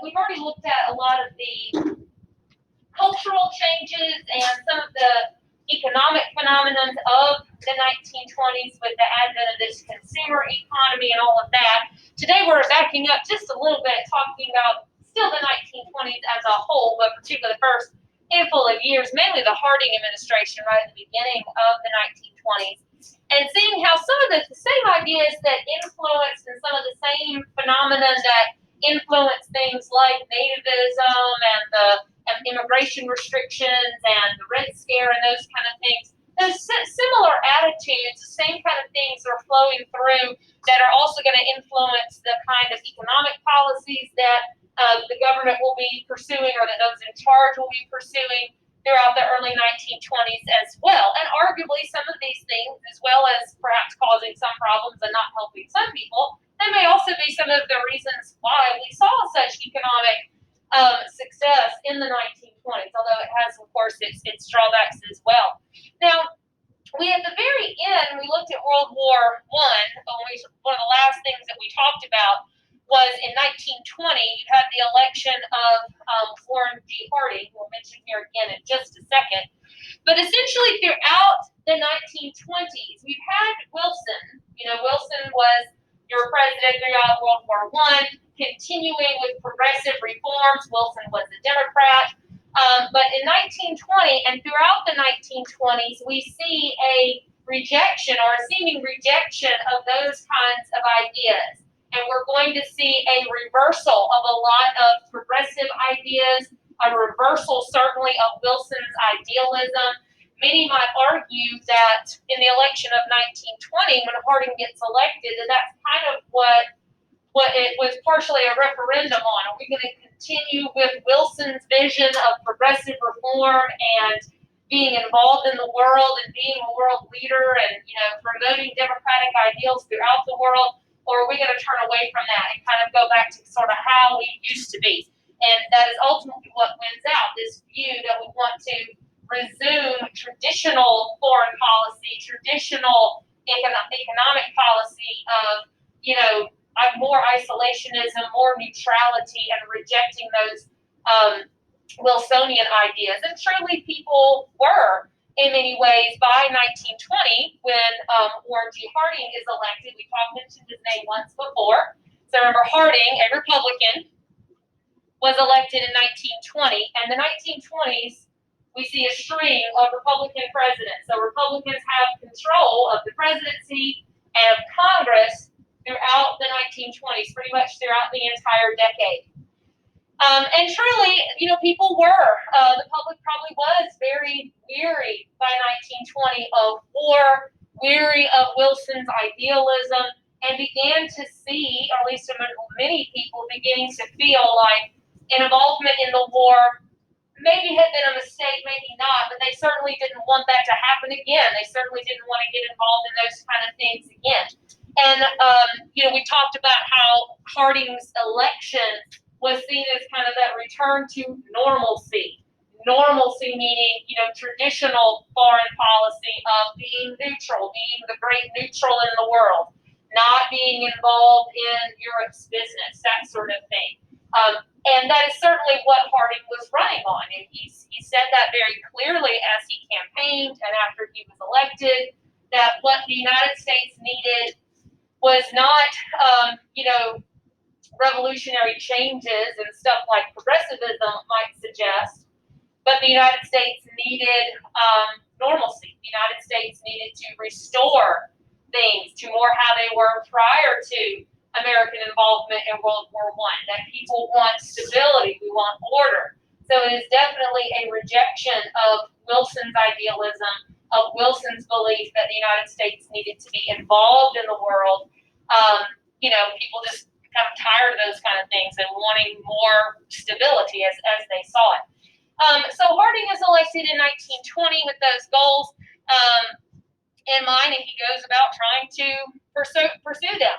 we've already looked at a lot of the cultural changes and some of the economic phenomena of the 1920s with the advent of this consumer economy and all of that. Today we're backing up just a little bit, talking about still the 1920s as a whole, but particularly the first handful of years, mainly the Harding administration right at the beginning of the 1920s, and seeing how some of the same ideas that influenced and some of the same phenomena that influenced things like nativism and the immigration restrictions and the Red Scare and those kind of things, those similar attitudes, the same kind of things are flowing through that are also going to influence the kind of economic policies that the government will be pursuing, or that those in charge will be pursuing throughout the early 1920s as well. And arguably some of these things, as well as perhaps causing some problems and not helping some people, that may also be some of the reasons why we saw such economic success in the 1920s, although it has, of course, its drawbacks as well. Now, we at the very end, we looked at World War I. One of the last things that we talked about was in 1920, you had the election of Warren G. Harding, who we'll mention here again in just a second. But essentially, throughout the 1920s, we've had Wilson. Wilson was your president throughout World War I, continuing with progressive reforms. Wilson was a Democrat. But in 1920 and throughout the 1920s, we see a rejection or a seeming rejection of those kinds of ideas. And we're going to see a reversal of a lot of progressive ideas, a reversal certainly of Wilson's idealism. Many might argue that in the election of 1920, when Harding gets elected, that's kind of what it was partially a referendum on. Are we going to continue with Wilson's vision of progressive reform and being involved in the world and being a world leader and promoting democratic ideals throughout the world? Or are we going to turn away from that and kind of go back to sort of how we used to be? And that is ultimately what wins out, this view that we want to resume traditional foreign policy, traditional economic policy of, more isolationism, more neutrality, and rejecting those Wilsonian ideas. And truly people were, in many ways, by 1920, when Warren G. Harding is elected. We mentioned his name once before. So remember, Harding, a Republican, was elected in 1920. And the 1920s, we see a string of Republican presidents. So Republicans have control of the presidency and of Congress throughout the 1920s, pretty much throughout the entire decade. And truly, people were, the public probably was very weary by 1920 of war, weary of Wilson's idealism, and began to see, or at least many people beginning to feel like an involvement in the war maybe had been a mistake, maybe not, but they certainly didn't want that to happen again. They certainly didn't want to get involved in those kind of things again. And, we talked about how Harding's election was seen as kind of that return to normalcy. Normalcy meaning, traditional foreign policy of being neutral, being the great neutral in the world, not being involved in Europe's business, that sort of thing. And that is certainly what Harding was running on. And he said that very clearly as he campaigned and after he was elected, that what the United States needed was not, revolutionary changes and stuff like progressivism might suggest, but the United States needed normalcy. The United States needed to restore things to more how they were prior to American involvement in World War I, that people want stability, we want order. So it is definitely a rejection of Wilson's idealism, of Wilson's belief that the United States needed to be involved in the world. People just kind of tired of those kind of things and wanting more stability as they saw it. So Harding is elected in 1920 with those goals in mind, and he goes about trying to pursue them.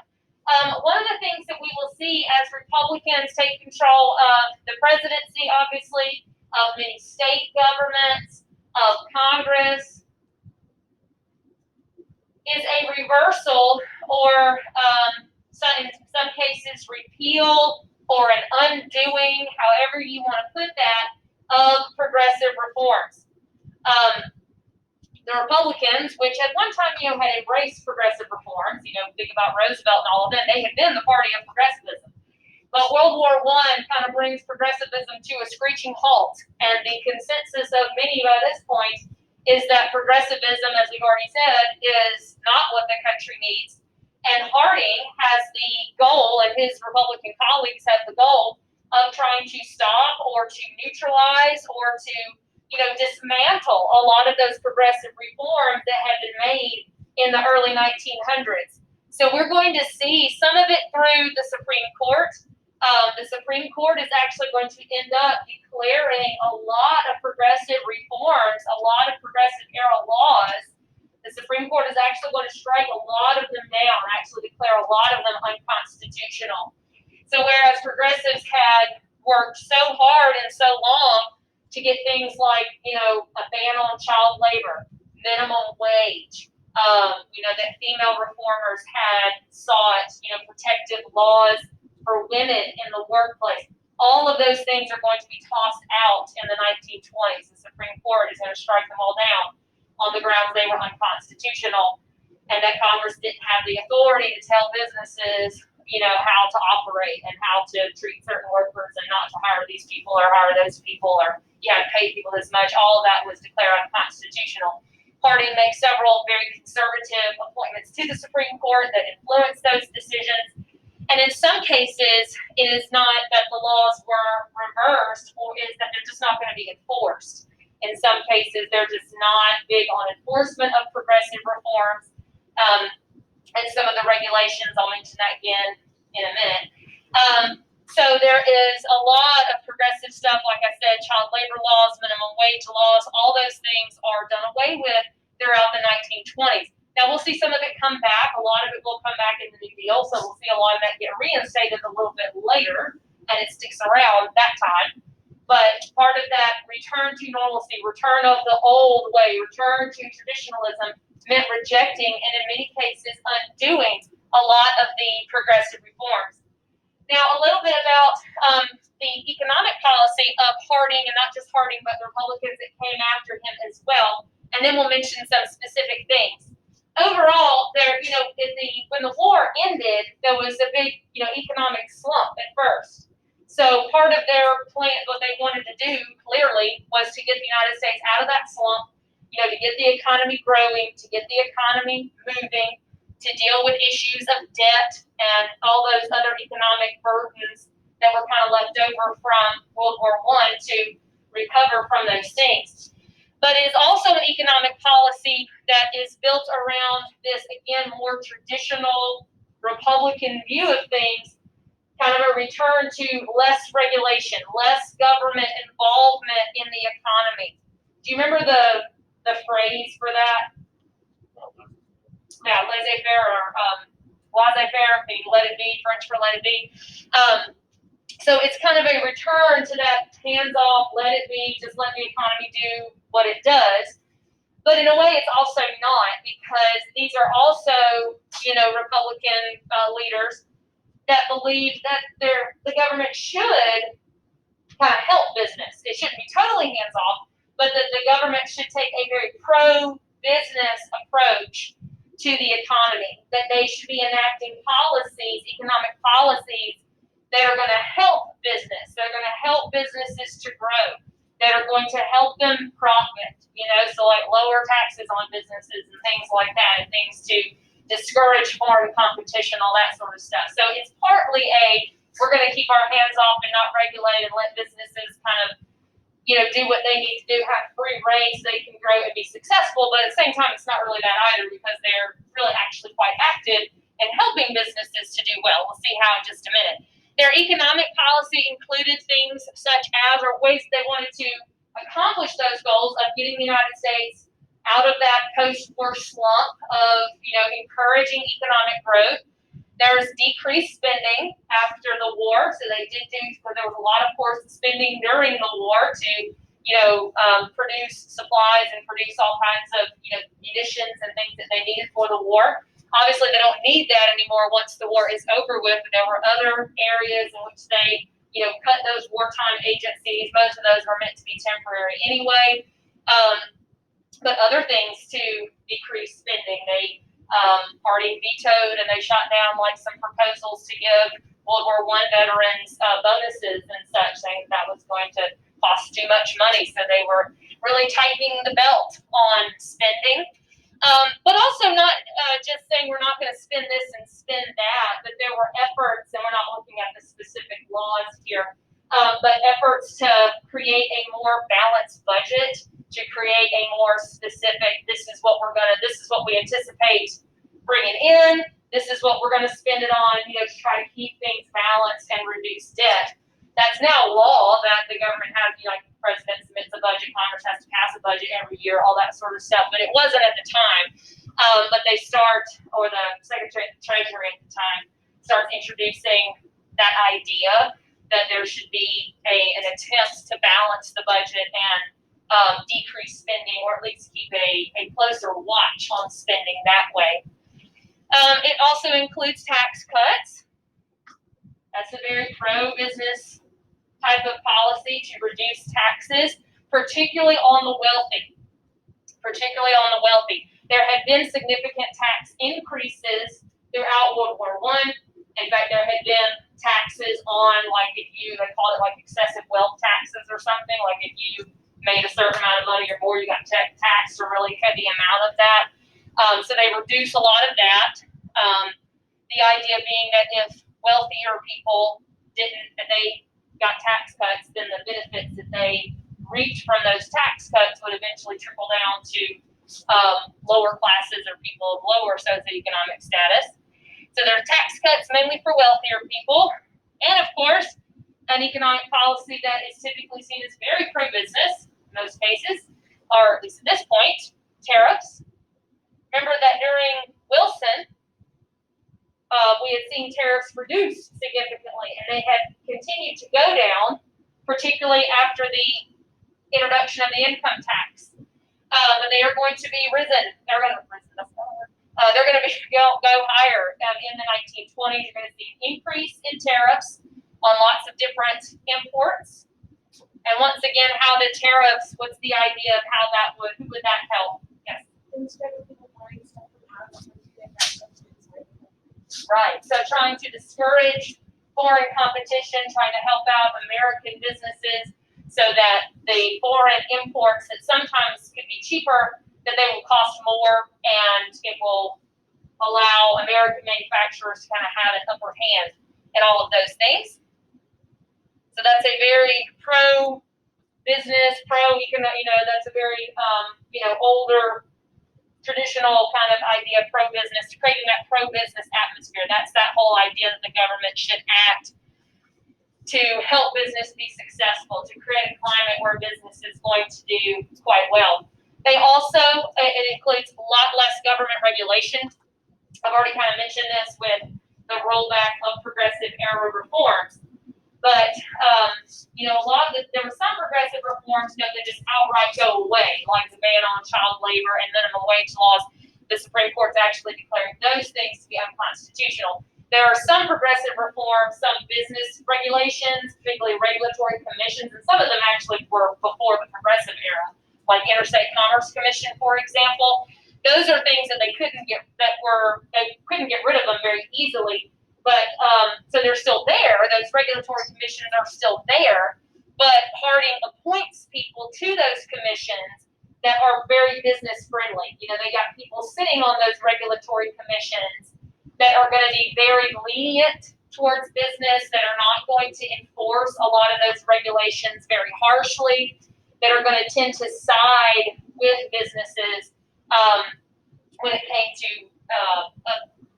One of the things that we will see as Republicans take control of the presidency, obviously, of many state governments, of Congress, is a reversal or in some cases repeal or an undoing, however you want to put that, of progressive reforms. The Republicans, which at one time, had embraced progressive reforms, think about Roosevelt and all of them, they had been the party of progressivism. But World War I kind of brings progressivism to a screeching halt, and the consensus of many by this point is that progressivism, as we've already said, is not what the country needs. And Harding has the goal, and his Republican colleagues have the goal of trying to stop or to neutralize or to, dismantle a lot of those progressive reforms that had been made in the early 1900s. So we're going to see some of it through the Supreme Court. The Supreme Court is actually going to end up declaring a lot of progressive reforms, a lot of progressive era laws. The Supreme Court is actually going to strike a lot of them down, actually declare a lot of them unconstitutional. So whereas progressives had worked so hard and so long to get things like, a ban on child labor, minimum wage, that female reformers had sought, protective laws for women in the workplace. All of those things are going to be tossed out in the 1920s. The Supreme Court is going to strike them all down on the grounds they were unconstitutional, and that Congress didn't have the authority to tell businesses, how to operate and how to treat certain workers and not to hire these people or hire those people or pay people this much. All of that was declared unconstitutional. Harding makes several very conservative appointments to the Supreme Court that influence those decisions. And in some cases, it is not that the laws were reversed, or is that they're just not going to be enforced. In some cases, they're just not big on enforcement of progressive reforms. And some of the regulations, I'll mention that again in a minute. So there is a lot of progressive stuff, like I said, child labor laws, minimum wage laws, all those things are done away with throughout the 1920s. Now, we'll see some of it come back. A lot of it will come back in the New Deal, so we'll see a lot of that get reinstated a little bit later, and it sticks around that time. But part of that return to normalcy, return of the old way, return to traditionalism meant rejecting and in many cases undoing a lot of the progressive reforms. Now, a little bit about the economic policy of Harding, and not just Harding, but the Republicans that came after him as well. And then we'll mention some specific things. Overall, when the war ended, there was a big, economic slump at first. So part of their plan, what they wanted to do clearly, was to get the United States out of that slump, to get the economy growing, to get the economy moving, to deal with issues of debt and all those other economic burdens that were kind of left over from World War I to recover from those things. But it is also an economic policy that is built around this, again, more traditional Republican view of things, kind of a return to less regulation, less government involvement in the economy. Do you remember the phrase for that? Yeah, laissez-faire or laissez-faire, being let it be, French for let it be. So it's kind of a return to that hands-off, let it be, just let the economy do what it does. But in a way, it's also not, because these are also, Republican leaders that believe that the government should kind of help business. It shouldn't be totally hands-off, but that the government should take a very pro-business approach to the economy, that they should be enacting policies, economic policies, that are going to help business, that are going to help businesses to grow, that are going to help them profit, so like lower taxes on businesses and things like that, and things to discourage foreign competition, all that sort of stuff. So it's partly we're going to keep our hands off and not regulate and let businesses kind of, do what they need to do, have free reign so they can grow and be successful. But at the same time, it's not really that either, because they're really actually quite active in helping businesses to do well. We'll see how in just a minute. Their economic policy included things such as, or ways they wanted to accomplish those goals of getting the United States out of that post-war slump of, encouraging economic growth. There was decreased spending after the war, so they did because there was a lot of, course, spending during the war to, produce supplies and produce all kinds of, munitions and things that they needed for the war. Obviously, they don't need that anymore once the war is over with. But there were other areas in which they, cut those wartime agencies. Most of those were meant to be temporary anyway. But other things to decrease spending. They already vetoed and they shot down like some proposals to give World War I veterans bonuses and such, saying that was going to cost too much money. So they were really tightening the belt on spending. But also not just saying we're not going to spend this and spend that, but there were efforts, and we're not looking at the specific laws here, but efforts to create a more balanced budget, to create a more specific, this is what we anticipate bringing in, this is what we're going to spend it on, to try to keep things balanced and reduce debt. That's now law that the government has, like the president submits a budget, Congress has to pass a budget every year, all that sort of stuff, but it wasn't at the time. But they or the Secretary of the Treasury at the time starts introducing that idea that there should be an attempt to balance the budget and decrease spending, or at least keep a closer watch on spending that way. It also includes tax cuts. That's a very pro-business type of policy to reduce taxes, particularly on the wealthy. There had been significant tax increases throughout World War I. In fact, there had been taxes on, they called it excessive wealth taxes or something, like if you made a certain amount of money or more, you got taxed a really heavy amount of that. So they reduced a lot of that. The idea being that if wealthier people they got tax cuts, then the benefits that they reaped from those tax cuts would eventually trickle down to lower classes or people of lower socioeconomic status. So there are tax cuts mainly for wealthier people, and of course, an economic policy that is typically seen as very pro-business in most cases, or at least at this point, tariffs. Remember that during Wilson, we had seen tariffs reduced significantly, and they had continued to go down, particularly after the introduction of the income tax. But they are going to be risen. They're going to go higher. In the 1920s, you're going to see an increase in tariffs on lots of different imports. And once again, how the tariffs, what's the idea of how who would that help? Yes. Instead of people buying stuff from out of Right. So trying to discourage foreign competition, trying to help out American businesses so that the foreign imports that sometimes could be cheaper, that they will cost more, and it will allow American manufacturers to kind of have an upper hand in all of those things. So that's a very pro-business, that's a very, older, traditional kind of idea of pro-business, creating that pro-business atmosphere. That's that whole idea that the government should act to help business be successful, to create a climate where business is going to do quite well. They also, it includes a lot less government regulation. I've already kind of mentioned this with the rollback of progressive era reforms. But, there were some progressive reforms, that just outright go away, like the ban on child labor and minimum wage laws. The Supreme Court's actually declaring those things to be unconstitutional. There are some progressive reforms, some business regulations, particularly regulatory commissions, and some of them actually were before the progressive era, like Interstate Commerce Commission, for example. Those are things that they couldn't get rid of them very easily. But so they're still there. Those regulatory commissions are still there. But Harding appoints people to those commissions that are very business friendly. They got people sitting on those regulatory commissions that are going to be very lenient towards business, that are not going to enforce a lot of those regulations very harshly, that are going to tend to side with businesses when it came to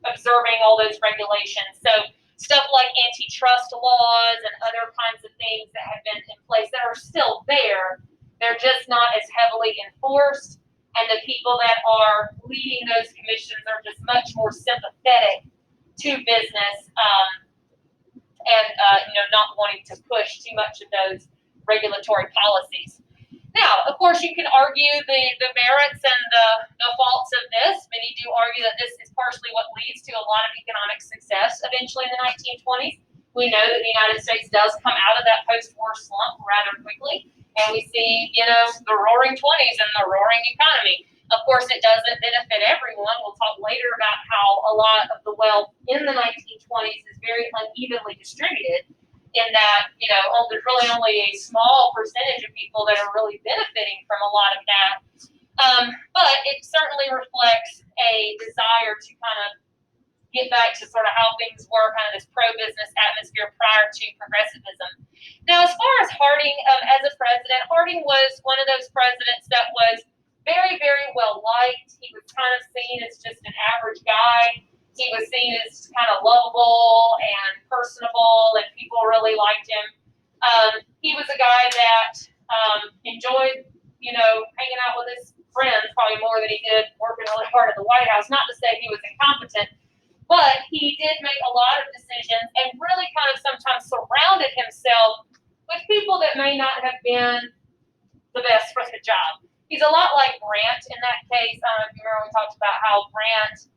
observing all those regulations. So stuff like antitrust laws and other kinds of things that have been in place that are still there, they're just not as heavily enforced. And the people that are leading those commissions are just much more sympathetic to business and not wanting to push too much of those regulatory policies. Now, of course, you can argue the merits and the faults of this. Many do argue that this is partially what leads to a lot of economic success eventually in the 1920s. We know that the United States does come out of that post-war slump rather quickly, and we see, the roaring 20s and the roaring economy. Of course, it doesn't benefit everyone. We'll talk later about how a lot of the wealth in the 1920s is very unevenly distributed, in that, there's really only a small percentage of people that are really benefiting from a lot of that. But it certainly reflects a desire to kind of get back to sort of how things were, kind of this pro-business atmosphere prior to progressivism. Now, as far as Harding as a president, Harding was one of those presidents that was very, very well liked. He was kind of seen as just an average guy. He was seen as kind of lovable and personable, and people really liked him. He was a guy that enjoyed, hanging out with his friends probably more than he did working really hard at the White House. Not to say he was incompetent, but he did make a lot of decisions and really kind of sometimes surrounded himself with people that may not have been the best for the job. He's a lot like Grant in that case. I don't know if you remember we talked about how Grant,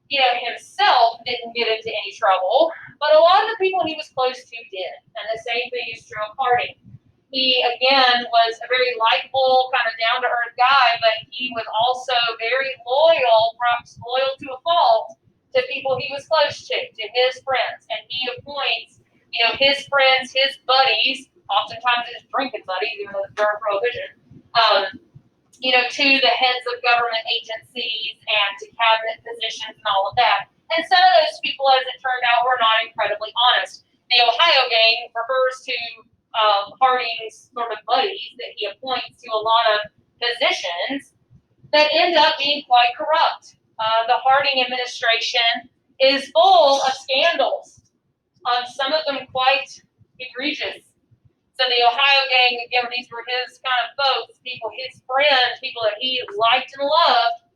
himself didn't get into any trouble, but a lot of the people he was close to did. And the same thing is true of Harding. He, again, was a very likable, kind of down-to-earth guy, but he was also very loyal, perhaps loyal to a fault, to people he was close to his friends. And he appoints, his friends, his buddies, oftentimes his drinking buddies, even though it's during Prohibition, to the heads of government agencies and to cabinet positions and all of that. And some of those people, as it turned out, were not incredibly honest. The Ohio Gang refers to Harding's sort of buddies that he appoints to a lot of positions that end up being quite corrupt. The Harding administration is full of scandals, some of them quite egregious. So the Ohio Gang, again, these were his kind of folks, his friends, people that he liked and loved,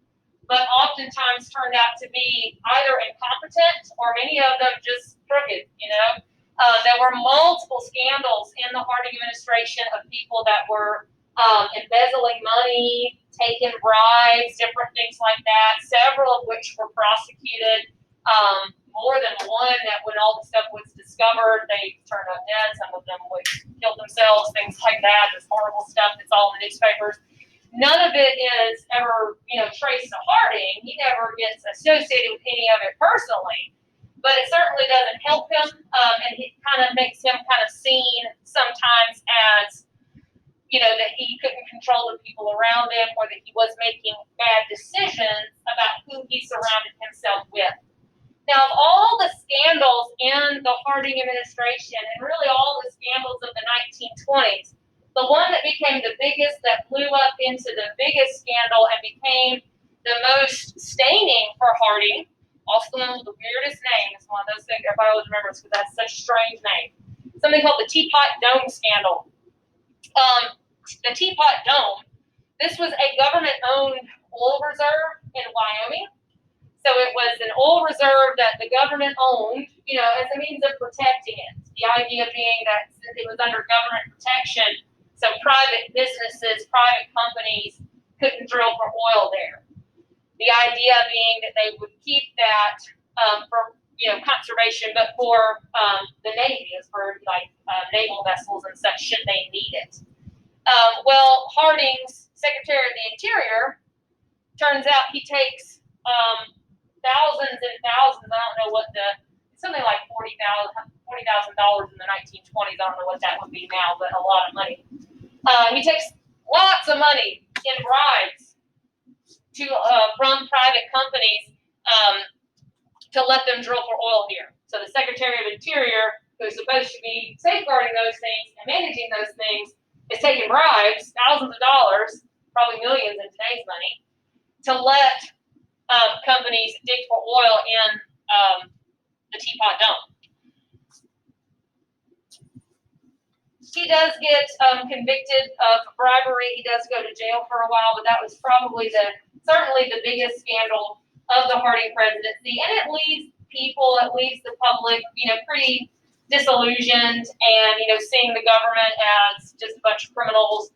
but oftentimes turned out to be either incompetent or many of them just crooked, There were multiple scandals in the Harding administration of people that were embezzling money, taking bribes, different things like that, several of which were prosecuted. More than one that when all the stuff was discovered, they turned up dead. Some of them would kill themselves, things like that. This horrible stuff that's all in the newspapers. None of it is ever, traced to Harding. He never gets associated with any of it personally. But it certainly doesn't help him, and it kind of makes him kind of seen sometimes as, that he couldn't control the people around him or that he was making bad decisions about who he surrounded himself with. Now, of all the scandals in the Harding administration, and really all the scandals of the 1920s, the one that became the biggest, that blew up into the biggest scandal and became the most staining for Harding, also the one with the weirdest name, is one of those things everybody always remembers because that's such a strange name. Something called the Teapot Dome scandal. The Teapot Dome, this was a government-owned oil reserve in Wyoming. So it was an oil reserve that the government owned, as a means of protecting it. The idea being that since it was under government protection, so private businesses, private companies couldn't drill for oil there. The idea being that they would keep that for conservation, but for the Navy, as for naval vessels and such, should they need it. Well, Harding's Secretary of the Interior, turns out he takes thousands and thousands. I don't know what something like $40,000 in the 1920s. I don't know what that would be now, but a lot of money. He takes lots of money in bribes from private companies to let them drill for oil here. So the Secretary of Interior, who's supposed to be safeguarding those things and managing those things, is taking bribes, thousands of dollars, probably millions in today's money, to let companies dig for oil in the Teapot Dome. He does get convicted of bribery. He does go to jail for a while, but that was probably certainly the biggest scandal of the Harding presidency, and it leaves people, at least the public, pretty disillusioned and, seeing the government as just a bunch of criminals.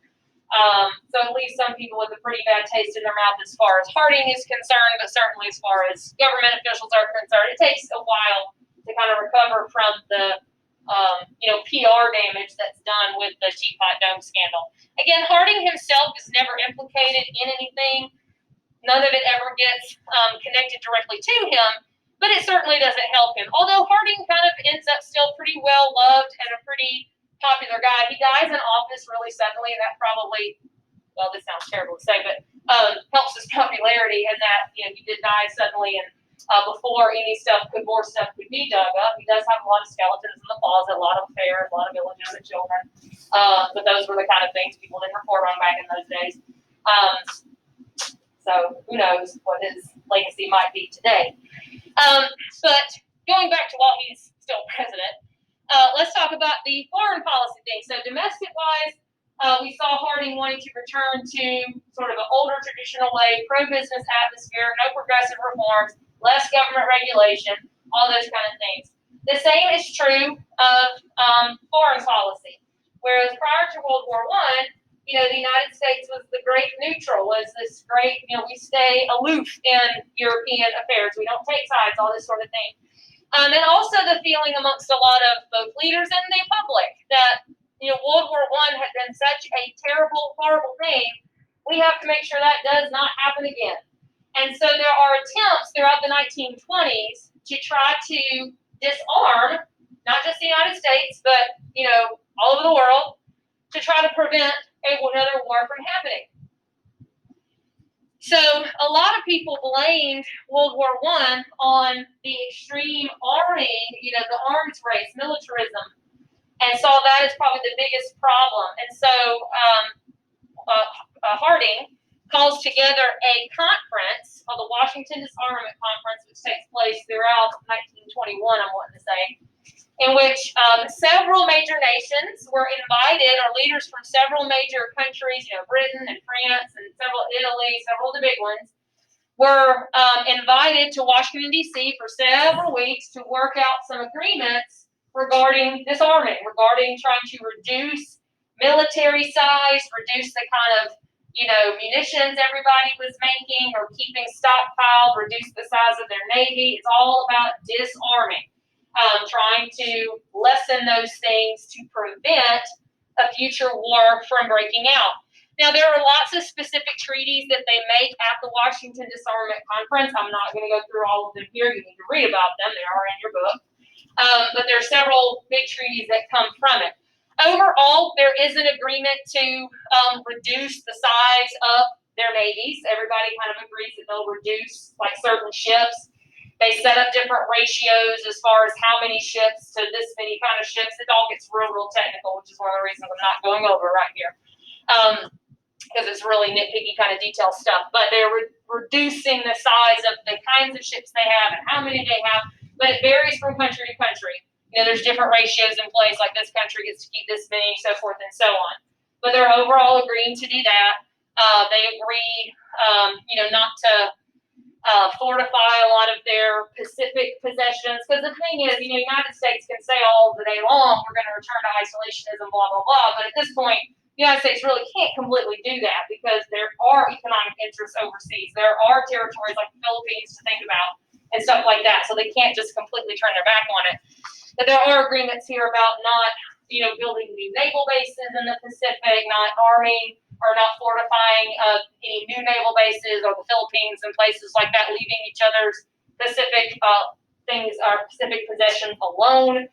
So it leaves some people with a pretty bad taste in their mouth as far as Harding is concerned, but certainly as far as government officials are concerned, it takes a while to kind of recover from the PR damage that's done with the Teapot Dome scandal. Again, Harding himself is never implicated in anything. None of it ever gets connected directly to him, but it certainly doesn't help him. Although Harding kind of ends up still pretty well loved and a pretty popular guy. He dies in office really suddenly, and that probably, well, this sounds terrible to say, but helps his popularity in that, he did die suddenly and before more stuff could be dug up. He does have a lot of skeletons in the closet, a lot of affairs, a lot of illegitimate children. But those were the kind of things people didn't report on back in those days. So who knows what his legacy might be today. But going back to while he's still president, let's talk about the foreign policy thing. So domestic-wise, we saw Harding wanting to return to sort of an older traditional way, pro-business atmosphere, no progressive reforms, less government regulation, all those kind of things. The same is true of foreign policy. Whereas prior to World War I, the United States was the great neutral, was this great, we stay aloof in European affairs. We don't take sides, all this sort of thing. And also the feeling amongst a lot of both leaders and the public that, World War I had been such a terrible, horrible thing. We have to make sure that does not happen again. And so there are attempts throughout the 1920s to try to disarm, not just the United States, but, all over the world, to try to prevent another war from happening. So a lot of people blamed World War I on the extreme arming, the arms race, militarism, and saw that as probably the biggest problem. And so Harding calls together a conference called the Washington Disarmament Conference, which takes place throughout 1921, I'm wanting to say, in which several major nations were invited, or leaders from several major countries, Britain and France and Italy, several of the big ones, were invited to Washington, D.C. for several weeks to work out some agreements regarding disarming, regarding trying to reduce military size, reduce the kind of munitions everybody was making or keeping stockpiled, reduce the size of their navy. It's all about disarming, trying to lessen those things to prevent a future war from breaking out. Now, there are lots of specific treaties that they make at the Washington Disarmament Conference. I'm not going to go through all of them here. You need to read about them. They are in your book. But there are several big treaties that come from it. Overall, there is an agreement to reduce the size of their navies. Everybody kind of agrees that they'll reduce certain ships. They set up different ratios as far as how many ships to this many kind of ships. It all gets real technical, which is one of the reasons I'm not going over right here. Because it's really nitpicky kind of detailed stuff. But they're reducing the size of the kinds of ships they have and how many they have. But it varies from country to country. There's different ratios in place, like this country gets to keep this many, so forth and so on. But they're overall agreeing to do that. They agree, not to fortify a lot of their Pacific possessions. Because the thing is, the United States can say all the day long, we're going to return to isolationism, blah, blah, blah. But at this point, the United States really can't completely do that because there are economic interests overseas. There are territories like the Philippines to think about and stuff like that. So they can't just completely turn their back on it. But there are agreements here about not, building new naval bases in the Pacific, not arming or not fortifying any new naval bases or the Philippines and places like that, leaving each other's Pacific things, our Pacific possessions alone.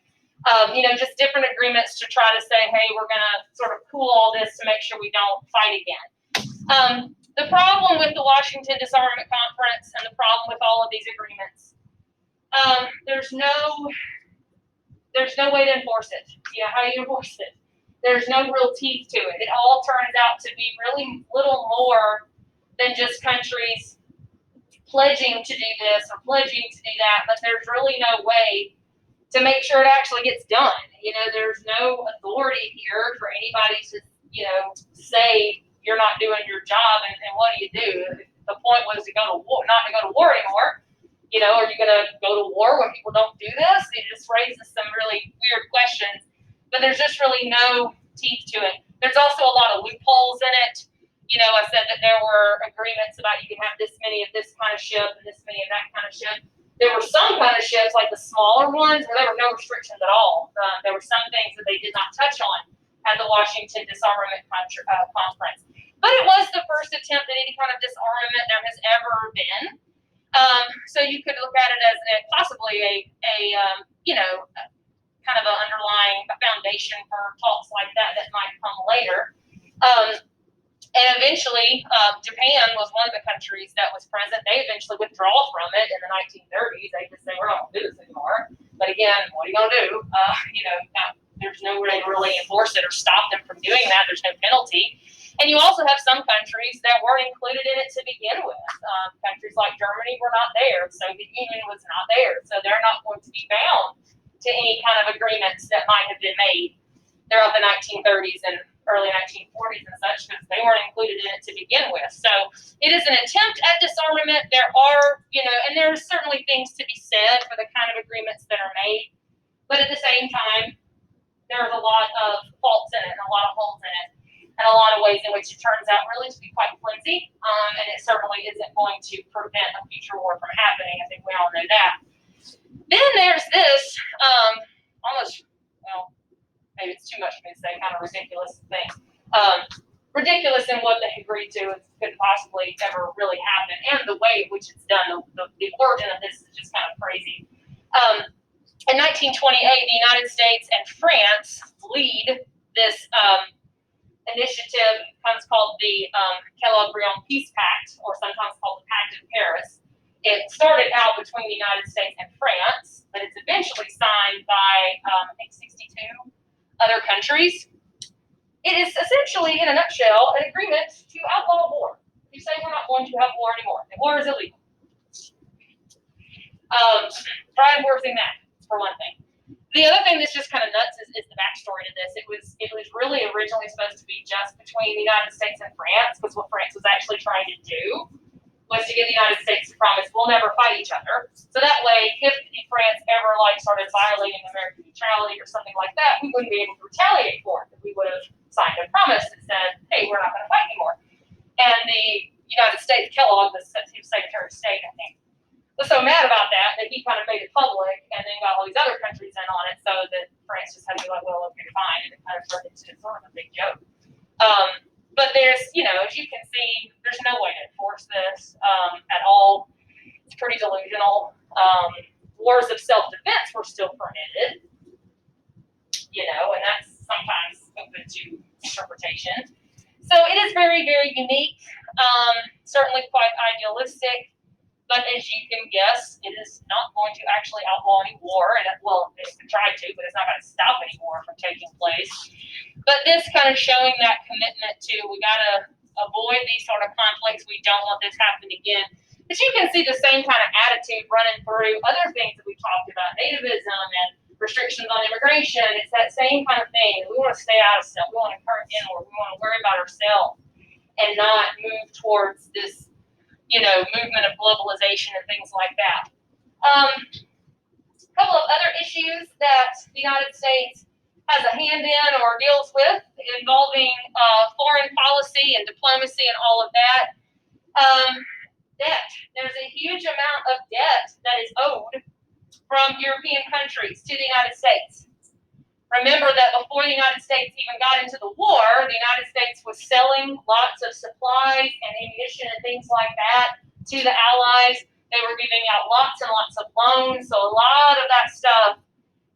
Just different agreements to try to say, hey, we're going to sort of cool all this to make sure we don't fight again. The problem with the Washington Disarmament Conference and the problem with all of these agreements, there's no way to enforce it. How do you enforce it? There's no real teeth to it. It all turns out to be really little more than just countries pledging to do this or pledging to do that, but there's really no way to make sure it actually gets done. There's no authority here for anybody to, say you're not doing your job and what do you do? If the point was to go to war, not to go to war anymore. Are you going to go to war when people don't do this? It just raises some really weird questions. But there's just really no teeth to it. There's also a lot of loopholes in it. You know, I said that there were agreements about you can have this many of this kind of ship and this many of that kind of ship. There were some kind of ships, like the smaller ones, where there were no restrictions at all. There were some things that they did not touch on at the Washington Disarmament Conference. But it was the first attempt at any kind of disarmament there has ever been. So you could look at it as possibly a kind of an underlying foundation for talks like that might come later. And eventually, Japan was one of the countries that was present. They eventually withdraw from it in the 1930s. They just say, we're not going to do this anymore. But again, what are you going to do? There's no way to really enforce it or stop them from doing that. There's no penalty. And you also have some countries that weren't included in it to begin with. Countries like Germany were not there. The Soviet Union was not there. So they're not going to be bound to any kind of agreements that might have been made throughout the 1930s and early 1940s and such, because they weren't included in it to begin with. So it is an attempt at disarmament. There are, and there's certainly things to be said for the kind of agreements that are made. But at the same time, there's a lot of faults in it and a lot of holes in it and a lot of ways in which it turns out really to be quite flimsy. And it certainly isn't going to prevent a future war from happening. I think we all know that. Then there's this maybe it's too much for me to say, kind of ridiculous thing. Ridiculous in what they agreed to could possibly ever really happen, and the way in which it's done. The origin of this is just kind of crazy. In 1928, the United States and France lead this initiative, sometimes called the Kellogg-Briand Peace Pact, or sometimes called the Pact of Paris. It started out between the United States and France, but it's eventually signed by, I think, 62 other countries. It is essentially, in a nutshell, an agreement to outlaw war. You say we're not going to have war anymore. The war is illegal. Try enforcing that, for one thing. The other thing that's just kind of nuts is the backstory to this. It was really originally supposed to be just between the United States and France, because what France was actually trying to do was to get the United States to promise we'll never fight each other. So that way, if France ever started violating American neutrality or something like that, we wouldn't be able to retaliate for it, because we would have signed a promise that said, hey, we're not going to fight anymore. And the United States, Kellogg, the Secretary of State, I think, was so mad about that he kind of made it public and then got all these other countries in on it, so that France just had to be like, well, okay, fine, and it kind of turned into sort of a big joke. But there's, as you can see, there's no way to enforce this at all. It's pretty delusional. Wars of self-defense were still permitted, and that's sometimes open to interpretation. So it is very, very unique, certainly quite idealistic, but as you can guess, it is not going to actually outlaw any war, and it's tried to, but it's not going to stop any war from taking place. But this kind of showing that commitment to, we got to avoid these sort of conflicts. We don't want this happen again. But you can see the same kind of attitude running through other things that we talked about, nativism and restrictions on immigration. It's that same kind of thing. We want to stay out of self. We want to turn inward. We want to worry about ourselves and not move towards this, movement of globalization and things like that. A couple of other issues that the United States has a hand in or deals with involving foreign policy and diplomacy and all of that. Debt. There's a huge amount of debt that is owed from European countries to the United States. Remember that before the United States even got into the war, the United States was selling lots of supplies and ammunition and things like that to the Allies. They were giving out lots and lots of loans. So a lot of that stuff,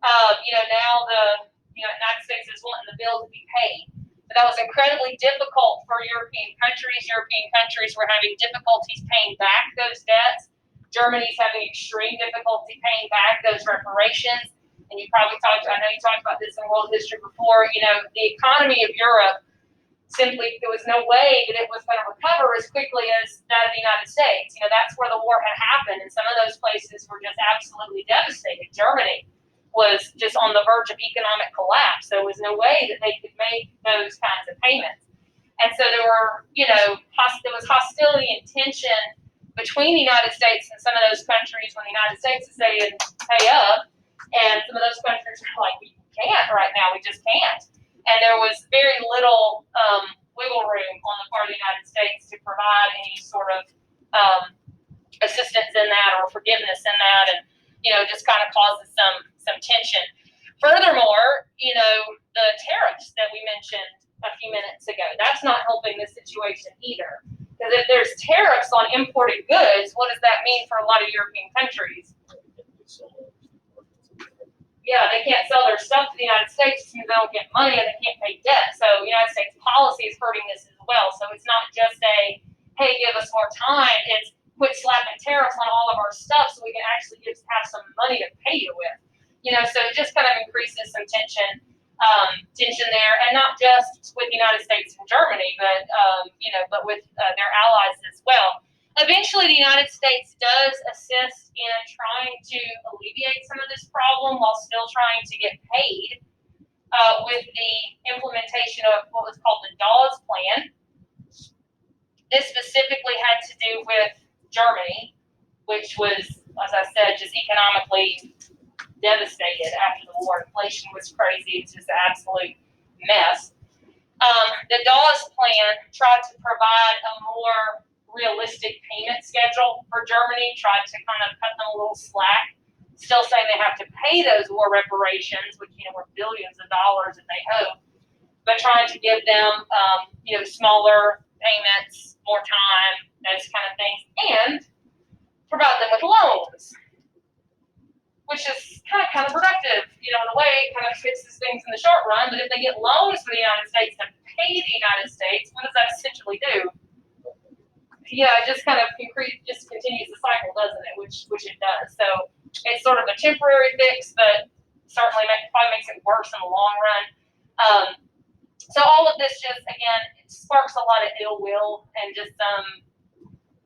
now the United States is wanting the bill to be paid. But that was incredibly difficult for European countries. European countries were having difficulties paying back those debts. Germany's having extreme difficulty paying back those reparations. And you probably I know you talked about this in world history before, the economy of Europe simply, there was no way that it was going to recover as quickly as that of the United States. That's where the war had happened, and some of those places were just absolutely devastated. Germany was just on the verge of economic collapse. There was no way that they could make those kinds of payments. And so there were, there was hostility and tension between the United States and some of those countries when the United States is saying, pay up. And some of those countries are like, we can't right now, we just can't. and there was very little wiggle room on the part of the United States to provide any sort of assistance in that or forgiveness in that, and just kind of causes some tension. Furthermore, the tariffs that we mentioned a few minutes ago, that's not helping this situation either. Because if there's tariffs on imported goods, what does that mean for a lot of European countries? Yeah, they can't sell their stuff to the United States, which means they don't get money and they can't pay debt. So the United States policy is hurting this as well. So it's not just a, hey, give us more time. It's quit slapping tariffs on all of our stuff so we can actually just have some money to pay you with. So it just kind of increases some tension there, and not just with the United States and Germany, but with their allies as well. Eventually, the United States does assist in trying to alleviate some of this problem while still trying to get paid with the implementation of what was called the Dawes Plan. This specifically had to do with Germany, which was, as I said, just economically devastated after the war. Inflation was crazy. It's just an absolute mess. The Dawes Plan tried to provide a more realistic payment schedule for Germany, tried to kind of cut them a little slack, still saying they have to pay those war reparations, which, were billions of dollars that they owe, but trying to give them, smaller payments, more time, those kind of things, and provide them with loans, which is kind of counterproductive, in a way. It kind of fixes things in the short run, but if they get loans from the United States to pay the United States, what does that essentially do? Yeah, it just kind of continues the cycle, doesn't it? Which it does. So it's sort of a temporary fix, but certainly probably makes it worse in the long run. So all of this just, again, it sparks a lot of ill will and just some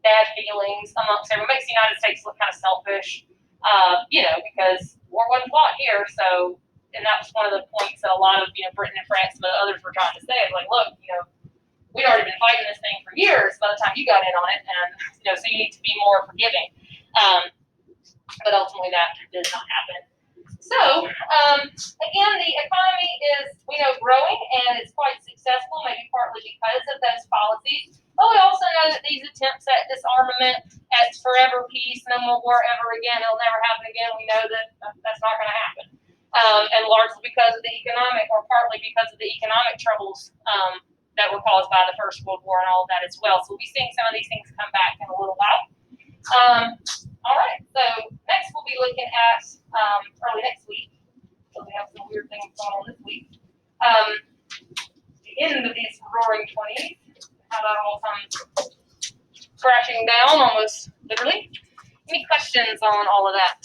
bad feelings amongst everyone. It makes the United States look kind of selfish, because war wasn't fought here. So, and that was one of the points that a lot of, Britain and France and the others were trying to say. It's like, look, we'd already been fighting this thing for years by the time you got in on it, and so you need to be more forgiving. But ultimately, that did not happen. So again, the economy is growing, and it's quite successful, maybe partly because of those policies. But we also know that these attempts at disarmament, at forever peace, no more war ever again, it'll never happen again. We know that that's not going to happen, and largely because of the economic, or partly because of the economic troubles that were caused by the First World War and all of that as well. So we'll be seeing some of these things come back in a little while. All right, so next we'll be looking at early next week. So we have some weird things going on this week. The end of these roaring 20s, how that all comes crashing down almost literally. Any questions on all of that?